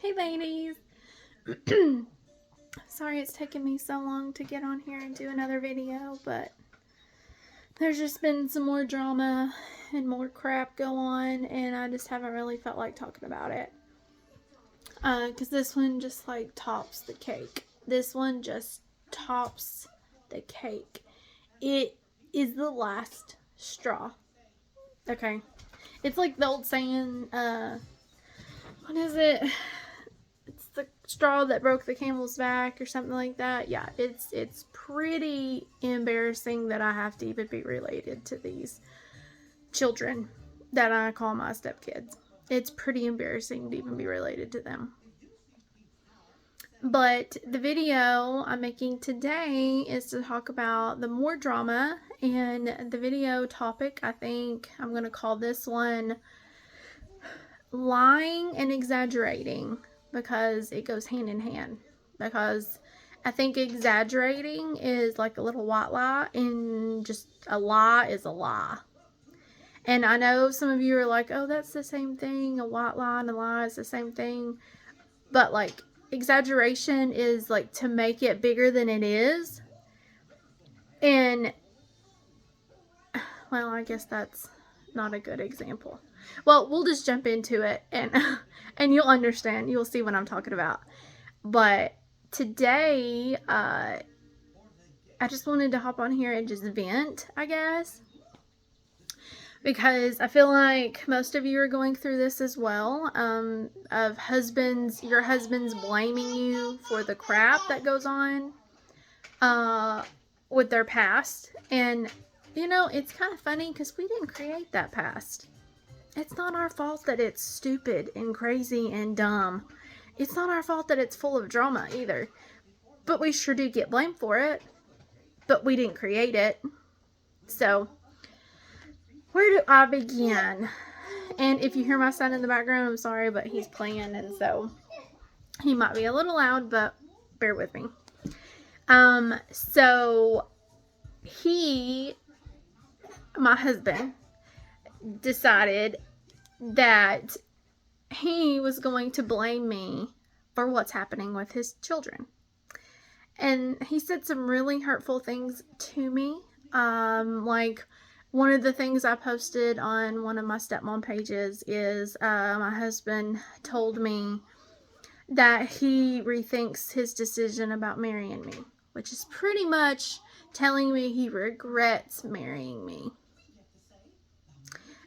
Hey ladies! Sorry it's taken me so long to get on here and do another video, but there's just been some more drama and more crap go on, and I just haven't really felt like talking about it. Because this one just like tops the cake. This one just tops the cake. It is the last straw. Okay. It's like the old saying, what is it? It's the straw that broke the camel's back or something like that. Yeah, it's pretty embarrassing that I have to even be related to these children that I call my stepkids. It's pretty embarrassing to even be related to them. But the video I'm making today is to talk about the more drama, and the video topic, I think I'm going to call this one lying and exaggerating, because it goes hand in hand. Because I think exaggerating is like a little white lie, and just a lie is a lie. And I know some of you are like, oh, that's the same thing. A white lie and a lie is the same thing. But like, exaggeration is like to make it bigger than it is. And, well, I guess that's not a good example. Well, we'll just jump into it, and you'll understand. You'll see what I'm talking about. But today, I just wanted to hop on here and just vent, I guess. Because I feel like most of you are going through this as well, of your husbands blaming you for the crap that goes on with their past. And, you know, it's kind of funny because we didn't create that past. It's not our fault that it's stupid and crazy and dumb. It's not our fault that it's full of drama either. But we sure do get blamed for it. But we didn't create it. So, where do I begin? And if you hear my son in the background, I'm sorry, but he's playing, and so he might be a little loud, but bear with me. So my husband, decided that he was going to blame me for what's happening with his children. And he said some really hurtful things to me. Like, one of the things I posted on one of my stepmom pages is my husband told me that he rethinks his decision about marrying me, which is pretty much telling me he regrets marrying me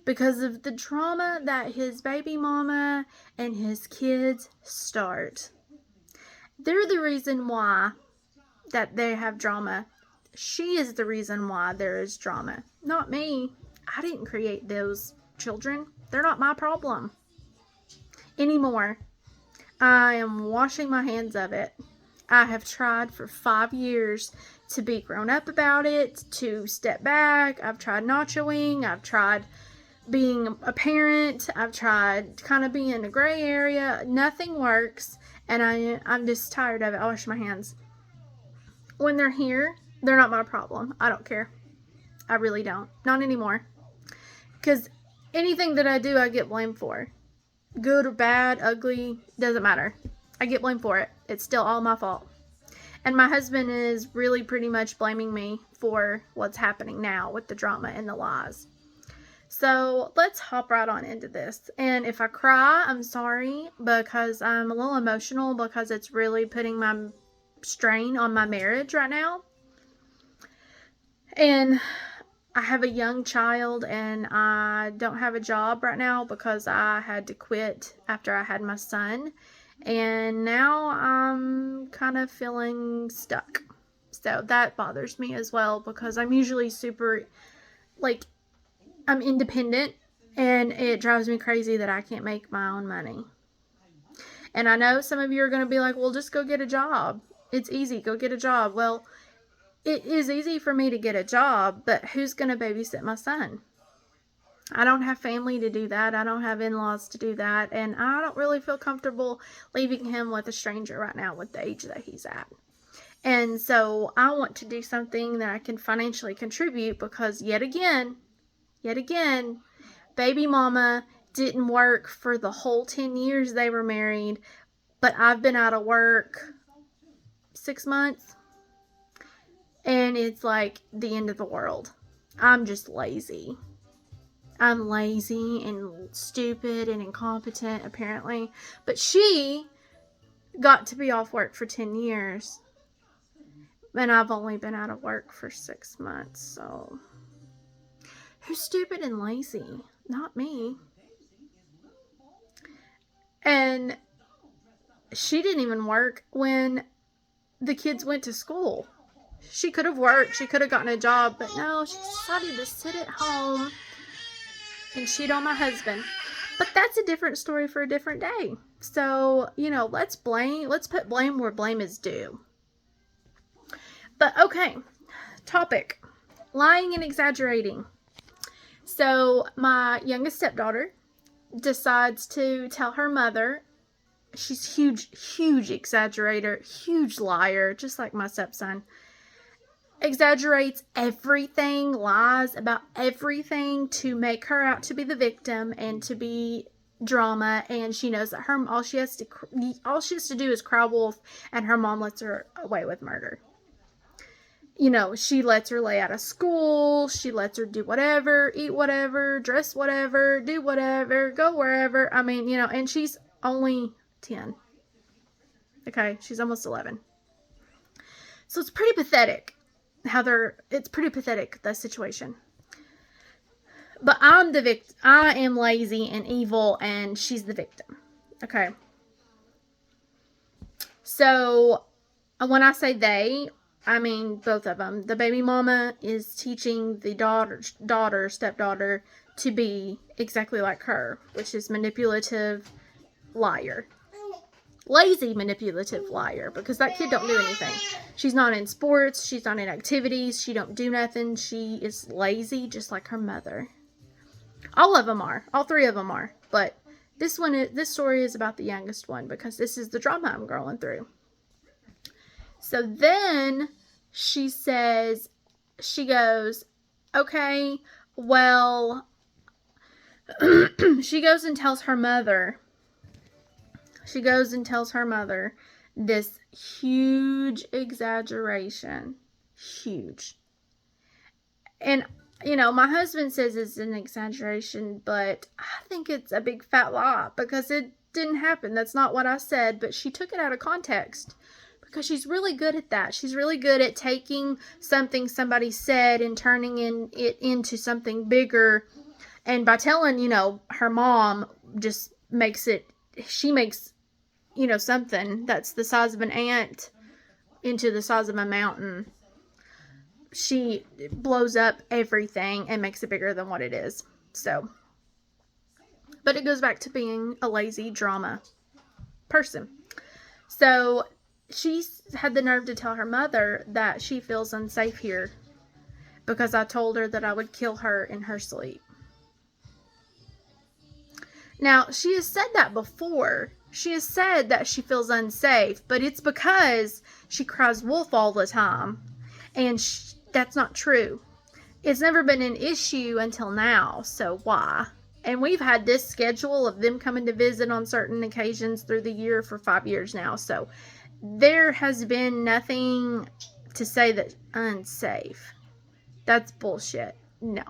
because of the drama that his baby mama and his kids start. They're the reason why that they have drama. She is the reason why there is drama, not me. I didn't create those children. They're not my problem anymore. I am washing my hands of it. I have tried for 5 years to be grown up about it, to step back. I've tried nachoing. I've tried being a parent. I've tried kind of being in a gray area. Nothing works, and I'm just tired of it. I wash my hands. When they're here, they're not my problem. I don't care. I really don't. Not anymore. Because anything that I do, I get blamed for. Good or bad, ugly, doesn't matter. I get blamed for it. It's still all my fault. And my husband is really pretty much blaming me for what's happening now with the drama and the lies. So let's hop right on into this. And if I cry, I'm sorry, because I'm a little emotional, because it's really putting my strain on my marriage right now. And I have a young child, and I don't have a job right now because I had to quit after I had my son. And now I'm kind of feeling stuck. So that bothers me as well, because I'm usually super, like, I'm independent, and it drives me crazy that I can't make my own money. And I know some of you are going to be like, well, just go get a job. It's easy. Go get a job. Well, it is easy for me to get a job, but who's going to babysit my son? I don't have family to do that. I don't have in-laws to do that. And I don't really feel comfortable leaving him with a stranger right now with the age that he's at. And so I want to do something that I can financially contribute, because yet again, baby mama didn't work for the whole 10 years they were married, but I've been out of work 6 months, and it's like the end of the world. I'm just lazy. I'm lazy and stupid and incompetent, apparently. But she got to be off work for 10 years. And I've only been out of work for 6 months, so. Who's stupid and lazy? Not me. And she didn't even work when the kids went to school. She could have worked. She could have gotten a job. But no, she decided to sit at home and cheat on my husband. But that's a different story for a different day. So, let's put blame where blame is due. But okay, topic, lying and exaggerating. So my youngest stepdaughter decides to tell her mother. She's huge exaggerator, huge liar, just like my stepson. Exaggerates everything, lies about everything to make her out to be the victim and to be drama. And she knows that all she has to do is cry wolf, and her mom lets her away with murder. She lets her lay out of school. She lets her do whatever, eat whatever, dress whatever, do whatever, go wherever. I mean, and she's only 10. Okay, she's almost 11. So it's pretty pathetic it's pretty pathetic, the situation. But I'm the victim. I am lazy and evil, and she's the victim. Okay. So when I say they, I mean both of them. The baby mama is teaching the stepdaughter, to be exactly like her, which is manipulative liar. Lazy manipulative liar, because that kid don't do anything. She's not in sports. She's not in activities. She don't do nothing. She is lazy, just like her mother. All of them are. All three of them are. But this story is about the youngest one, because this is the drama I'm going through. So then she goes, okay, well, she goes and tells her mother this huge exaggeration. Huge. And, my husband says it's an exaggeration, but I think it's a big fat lie, because it didn't happen. That's not what I said, but she took it out of context, because she's really good at that. She's really good at taking something somebody said and turning it into something bigger. And by telling, her mom just makes something that's the size of an ant into the size of a mountain. She blows up everything and makes it bigger than what it is. So, but it goes back to being a lazy drama person. So she had the nerve to tell her mother that she feels unsafe here because I told her that I would kill her in her sleep. Now, she has said that before. She has said that she feels unsafe, but it's because she cries wolf all the time. And that's not true. It's never been an issue until now, so why? And we've had this schedule of them coming to visit on certain occasions through the year for 5 years now. So there has been nothing to say that unsafe. That's bullshit. No.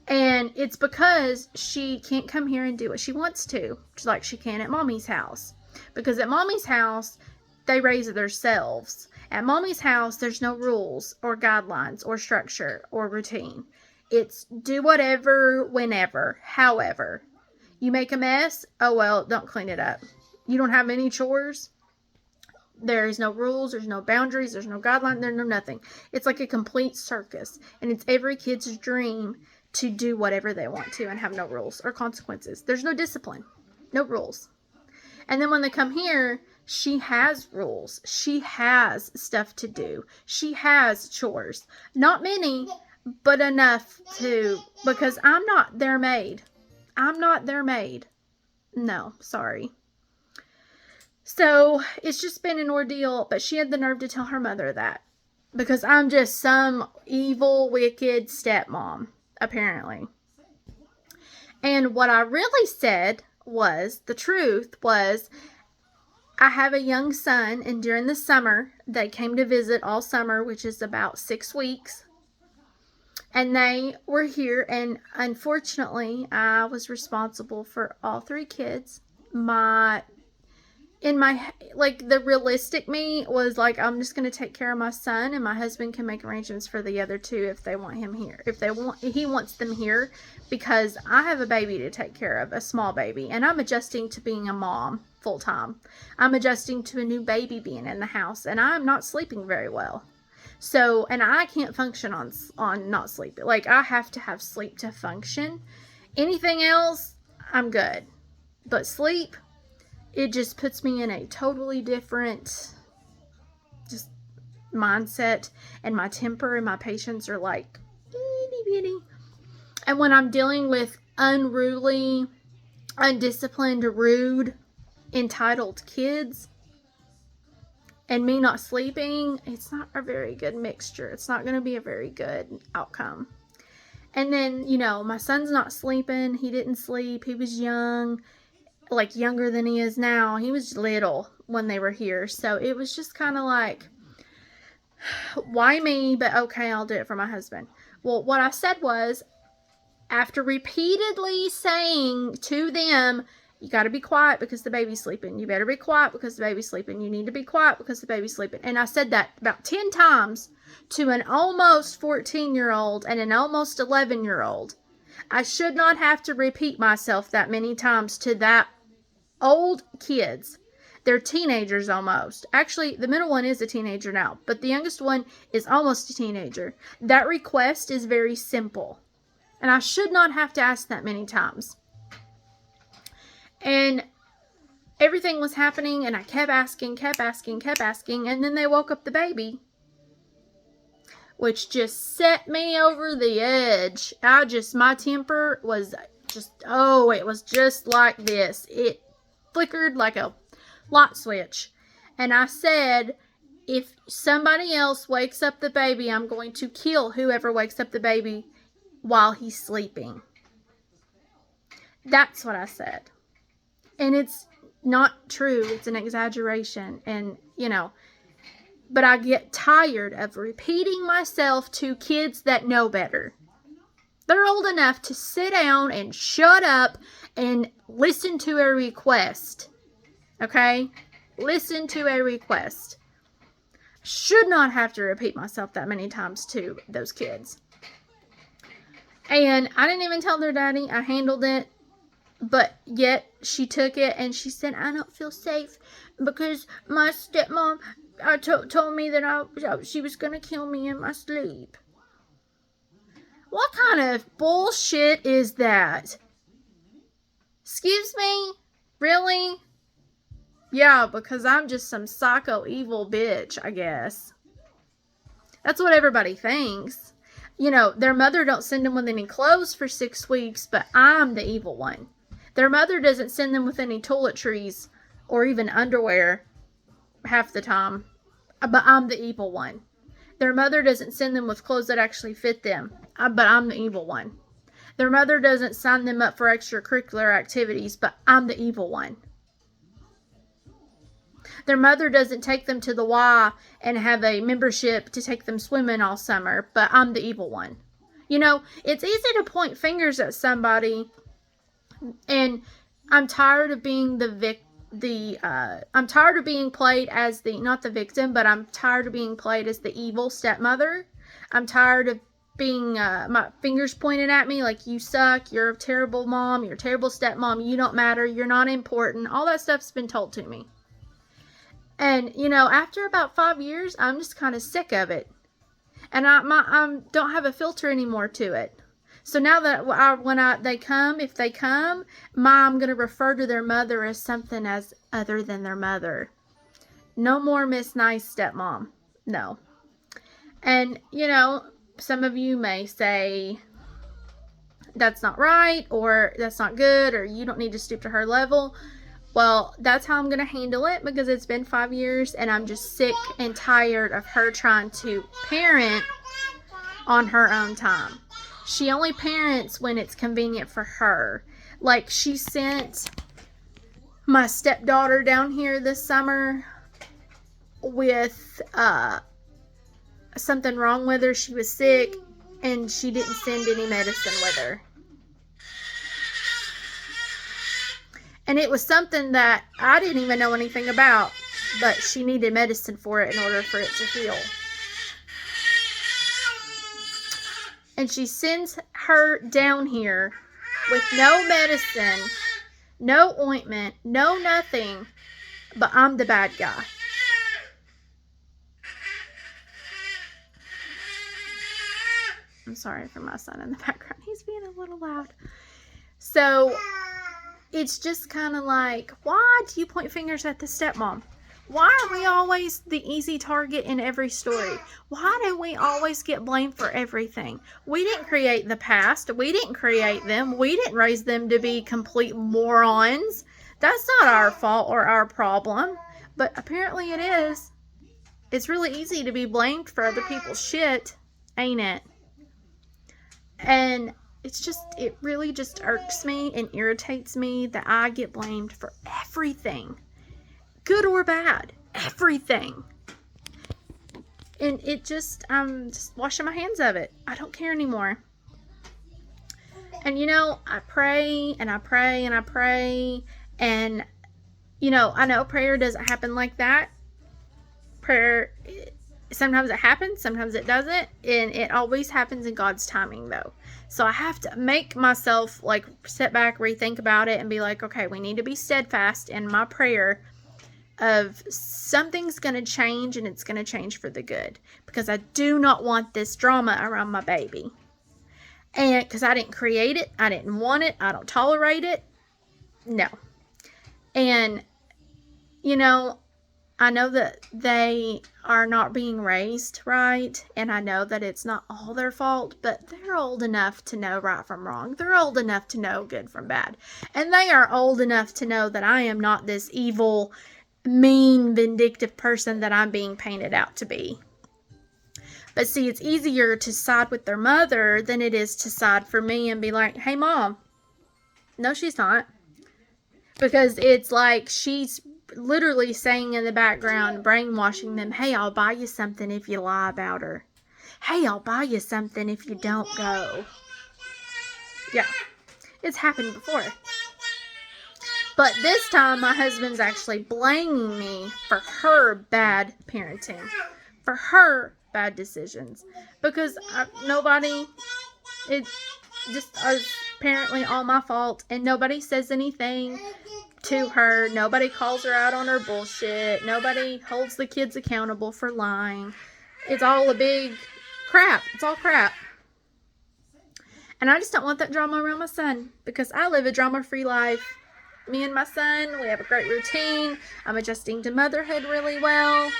And it's because she can't come here and do what she wants to, just like she can at Mommy's house. Because at Mommy's house, they raise themselves. At Mommy's house, there's no rules or guidelines or structure or routine. It's do whatever, whenever, however. You make a mess, oh well, don't clean it up. You don't have any chores. There's no rules, there's no boundaries, there's no guidelines, there's no nothing. It's like a complete circus. And it's every kid's dream to do whatever they want to and have no rules or consequences. There's no discipline, no rules. And then when they come here, she has rules. She has stuff to do. She has chores. Not many, but enough because I'm not their maid. I'm not their maid. No, sorry. So it's just been an ordeal, but she had the nerve to tell her mother that because I'm just some evil, wicked stepmom, apparently. And what I really said was, the truth was, I have a young son, and during the summer, they came to visit all summer, which is about 6 weeks. And they were here, and unfortunately, I was responsible for all 3 kids. The realistic me was like, I'm just going to take care of my son, and my husband can make arrangements for the other 2 if they want him here. He wants them here, because I have a baby to take care of, a small baby, and I'm adjusting to being a mom full time. I'm adjusting to a new baby being in the house, and I'm not sleeping very well. So, and I can't function on not sleeping. Like, I have to have sleep to function. Anything else, I'm good. But sleep, it just puts me in a totally different just mindset, and my temper and my patience are like itty bitty. And when I'm dealing with unruly, undisciplined, rude, entitled kids, and me not sleeping, it's not a very good mixture. It's not going to be a very good outcome. And then, my son's not sleeping. He didn't sleep. He was young, like younger than he is now. He was little when they were here. So it was just kind of like, why me? But okay, I'll do it for my husband. Well, what I said was, after repeatedly saying to them, you got to be quiet because the baby's sleeping. You better be quiet because the baby's sleeping. You need to be quiet because the baby's sleeping. And I said that about 10 times to an almost 14-year-old and an almost 11-year-old. I should not have to repeat myself that many times to that old kids. They're teenagers almost. Actually, the middle one is a teenager now, but the youngest one is almost a teenager. That request is very simple, and I should not have to ask that many times. And everything was happening, and I kept asking, and then they woke up the baby, which just set me over the edge. My temper was it was just like this. It flickered like a light switch. And I said, if somebody else wakes up the baby, I'm going to kill whoever wakes up the baby while he's sleeping. That's what I said. And it's not true. It's an exaggeration. And, but I get tired of repeating myself to kids that know better. They're old enough to sit down and shut up and listen to a request. Okay? Listen to a request. Should not have to repeat myself that many times to those kids. And I didn't even tell their daddy. I handled it. But yet she took it and she said, I don't feel safe because my stepmom told me that she was going to kill me in my sleep. What kind of bullshit is that? Excuse me? Really? Yeah, because I'm just some psycho evil bitch, I guess. That's what everybody thinks. Their mother don't send them with any clothes for 6 weeks, but I'm the evil one. Their mother doesn't send them with any toiletries or even underwear half the time, but I'm the evil one. Their mother doesn't send them with clothes that actually fit them, but I'm the evil one. Their mother doesn't sign them up for extracurricular activities, but I'm the evil one. Their mother doesn't take them to the Y and have a membership to take them swimming all summer, but I'm the evil one. It's easy to point fingers at somebody, and I'm tired of being I'm tired of being played as not the victim, but I'm tired of being played as the evil stepmother. I'm tired of being my fingers pointed at me like, you suck, you're a terrible mom, you're a terrible stepmom, you don't matter, you're not important. All that stuff's been told to me. And, after about 5 years, I'm just kind of sick of it. And I don't have a filter anymore to it. So now that if they come, I'm going to refer to their mother as something as other than their mother. No more Miss Nice Stepmom. No. And, some of you may say, that's not right, or that's not good, or you don't need to stoop to her level. Well, that's how I'm going to handle it, because it's been 5 years and I'm just sick and tired of her trying to parent on her own time. She only parents when it's convenient for her. Like, she sent my stepdaughter down here this summer with something wrong with her. She was sick, and she didn't send any medicine with her. And it was something that I didn't even know anything about, but she needed medicine for it in order for it to heal. And she sends her down here with no medicine, no ointment, no nothing, but I'm the bad guy. I'm sorry for my son in the background. He's being a little loud. So it's just kind of like, why do you point fingers at the stepmom? Why are we always the easy target in every story? Why do we always get blamed for everything? We didn't create the past. We didn't create them. We didn't raise them to be complete morons. That's not our fault or our problem. But apparently it is. It's really easy to be blamed for other people's shit, ain't it? And it really just irks me and irritates me that I get blamed for everything. Good or bad, everything. And I'm just washing my hands of it. I don't care anymore. And I pray and I pray and I pray. And, I know prayer doesn't happen like that. Prayer, sometimes it happens, sometimes it doesn't. And it always happens in God's timing, though. So I have to make myself, sit back, rethink about it, and be like, okay, we need to be steadfast in my prayer of something's going to change, and it's going to change for the good, because I do not want this drama around my baby. And because I didn't create it, I didn't want it, I don't tolerate it. No. And I know that they are not being raised right, and I know that it's not all their fault, but they're old enough to know right from wrong. They're old enough to know good from bad. And they are old enough to know that I am not this evil, mean, vindictive person that I'm being painted out to be. But see, it's easier to side with their mother than it is to side for me and be like, hey, Mom. No, she's not. Because it's like she's literally saying in the background, brainwashing them, hey, I'll buy you something if you lie about her. Hey, I'll buy you something if you don't go. Yeah, it's happened before. But this time, my husband's actually blaming me for her bad parenting, for her bad decisions. Because it's just apparently all my fault, and nobody says anything to her. Nobody calls her out on her bullshit. Nobody holds the kids accountable for lying. It's all a big crap. It's all crap. And I just don't want that drama around my son, because I live a drama-free life. Me and my son, we have a great routine. I'm adjusting to motherhood really well.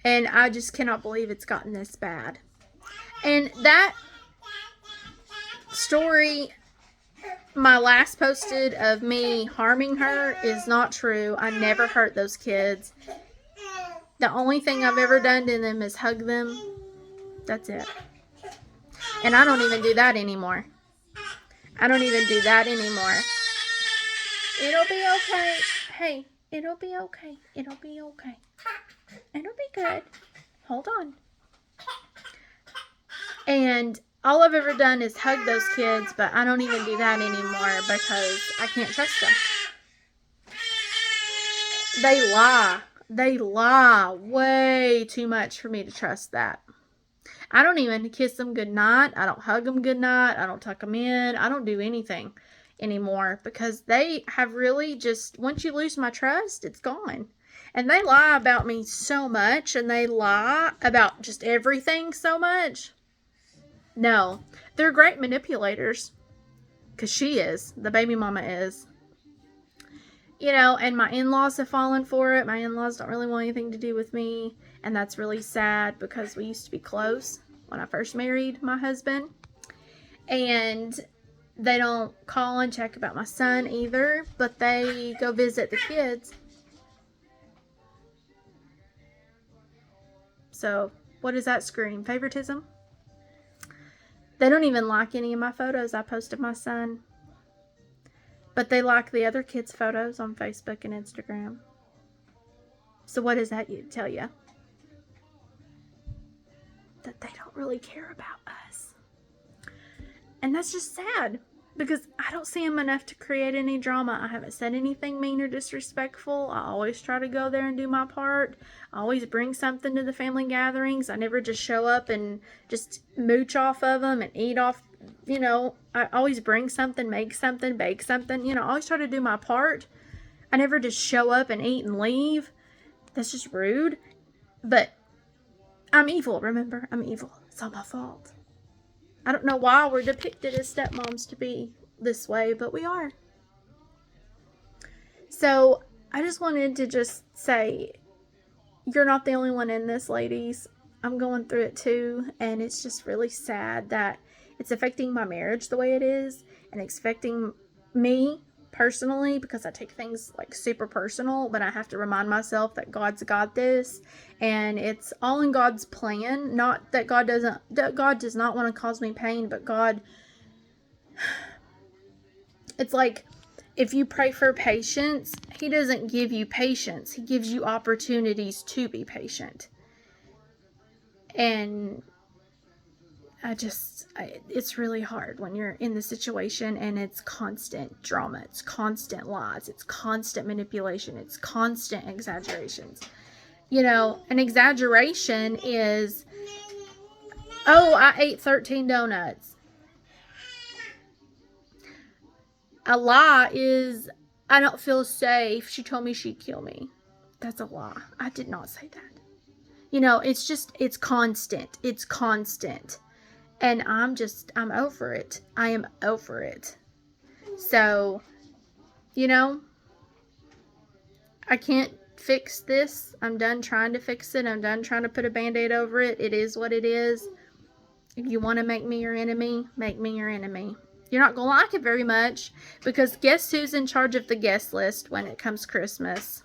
And I just cannot believe it's gotten this bad. And that story, my last posted of me harming her, is not true. I never hurt those kids. The only thing I've ever done to them is hug them. That's it. And I don't even do that anymore. It'll be okay. Hey, it'll be okay. It'll be okay. It'll be good. Hold on. And all I've ever done is hug those kids, but I don't even do that anymore because I can't trust them. They lie. They lie way too much for me to trust that. I don't even kiss them goodnight. I don't hug them goodnight. I don't tuck them in. I don't do anything anymore because they have really just, once you lose my trust, it's gone. And they lie about me so much, and they lie about just everything so much. No, they're great manipulators, because she is. The baby mama is. And my in-laws have fallen for it. My in-laws don't really want anything to do with me. And that's really sad because we used to be close when I first married my husband. And they don't call and check about my son either. But they go visit the kids. So, what does that scream? Favoritism? They don't even like any of my photos I post of my son. But they like the other kids' photos on Facebook and Instagram. So what does that tell you? That they don't really care about us. And that's just sad, because I don't see them enough to create any drama. I haven't said anything mean or disrespectful. I always try to go there and do my part. I always bring something to the family gatherings. I never just show up and just mooch off of them and eat off. I always bring something, make something, bake something. I always try to do my part. I never just show up and eat and leave. That's just rude. But I'm evil, remember? I'm evil. It's all my fault. I don't know why we're depicted as stepmoms to be this way, but we are. So I just wanted to just say, you're not the only one in this, ladies. I'm going through it too, and it's just really sad that it's affecting my marriage the way it is, and it's affecting me personally, because I take things like super personal, but I have to remind myself that God's got this, and it's all in God's plan. Not that God does not want to cause me pain, but God, it's like, if you pray for patience, He doesn't give you patience. He gives you opportunities to be patient. And it's really hard when you're in the situation, and it's constant drama, it's constant lies, it's constant manipulation, it's constant exaggerations. An exaggeration is, oh, I ate 13 donuts. A lie is, I don't feel safe. She told me she'd kill me. That's a lie. I did not say that. It's constant. It's constant. And I'm over it. I am over it. So, I can't fix this. I'm done trying to fix it. I'm done trying to put a Band-Aid over it. It is what it is. If you want to make me your enemy, make me your enemy. You're not going to like it very much, because guess who's in charge of the guest list when it comes Christmas?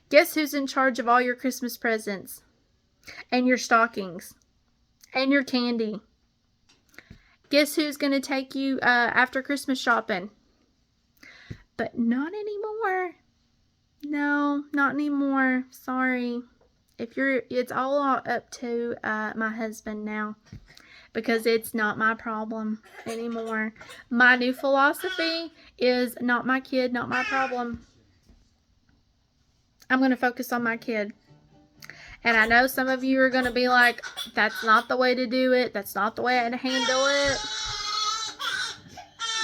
Guess who's in charge of all your Christmas presents and your stockings and your candy? Guess who's going to take you after Christmas shopping? But not anymore. No, not anymore. Sorry. It's all up to my husband now, because it's not my problem anymore. My new philosophy is not my kid, not my problem. I'm going to focus on my kid. And I know some of you are going to be like, that's not the way to do it. That's not the way to handle it.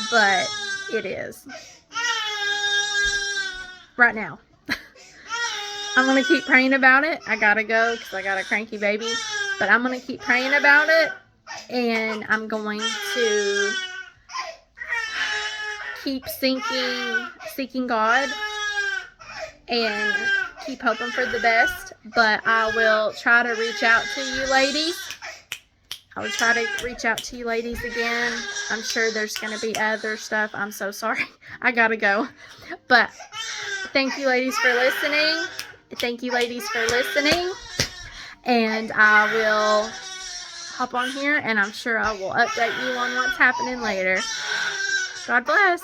But it is. Right now. I'm going to keep praying about it. I got to go because I got a cranky baby. But I'm going to keep praying about it. And I'm going to keep seeking God. And keep hoping for the best. But I will try to reach out to you ladies. I will try to reach out to you ladies again. I'm sure there's going to be other stuff. I'm so sorry. I got to go. But thank you ladies for listening. Thank you ladies for listening. And I will hop on here, and I'm sure I will update you on what's happening later. God bless.